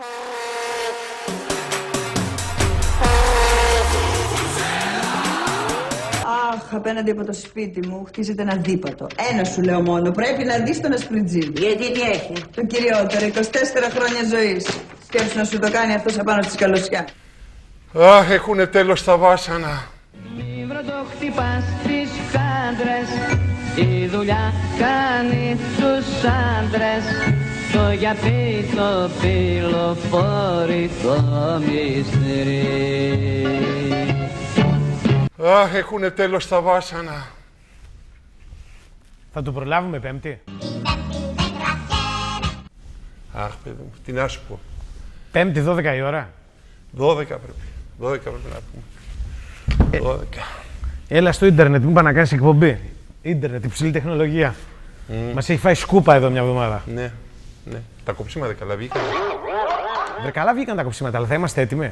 Αχ, απέναντι από το σπίτι μου χτίζεται ένα δίπατο. Ένα σου λέω μόνο, πρέπει να δεις τον Ασπριτζίδη. Γιατί τι έχει? Το κυριότερο, 24 χρόνια ζωής. Σκέψου να σου το κάνει αυτός απάνω στη σκαλωσιά. Αχ, έχουνε τέλος τα βάσανα. Μη βροντοχτυπάς τις χάντρες, η δουλειά κάνει τους άντρες. Το γιαπί, το πυλοφόρι, το μυστήρι. Αχ, έχουνε τέλος τα βάσανα. Θα το προλάβουμε Πέμπτη. Αχ, παιδί μου, τι να σου πω. Πέμπτη, 12 η ώρα. 12 πρέπει. 12 πρέπει να πούμε. 12. Έλα στο ίντερνετ, μου είπα να κάνεις εκπομπή. Ίντερνετ, υψηλή τεχνολογία. Μας έχει φάει σκούπα εδώ μια εβδομάδα. Ναι, ναι. Τα κοψίματα καλά βγήκαν. Βρε, καλά βγήκαν τα κοψίματα, αλλά θα είμαστε έτοιμοι.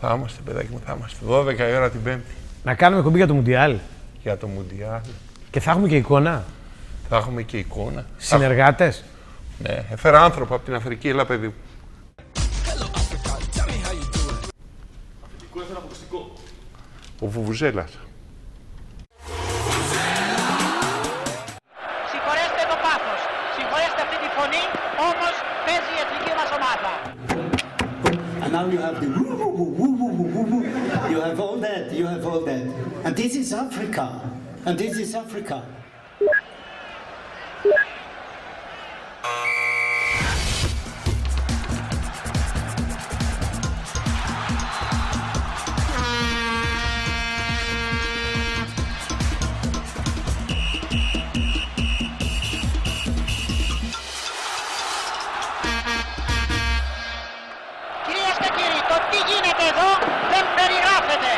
Θα είμαστε, παιδάκι μου, θα είμαστε. 12 η ώρα την Πέμπτη. Να κάνουμε εκπομπή για το Μουντιάλ. Για το Μουντιάλ. Και θα έχουμε και εικόνα. Θα έχουμε και εικόνα. Συνεργάτες. Ναι, έφερα άνθρωπο από την Αφρική, έλα παιδί μου. Αφεντικό έφερα αποκλειστικό. Ο Βουβουζέλας. Συγχωρέστε το πάθος, συγχωρέστε αυτή τη φωνή, όμως παίζει η εθνική μας ομάδα. And now you have the woo woo woo woo woo woo woo woo. You have all that, you have all that. And this is Africa. And this is Africa. Κυρίες και κύριοι, το τι γίνεται εδώ δεν περιγράφεται.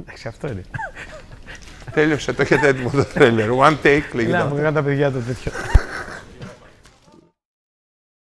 Εντάξει, αυτό είναι. Τέλειωσε, το έχετε έτοιμο το τρέλερ. One take, λέγεται. Να, μου κάνουν τα παιδιά το τέτοιο.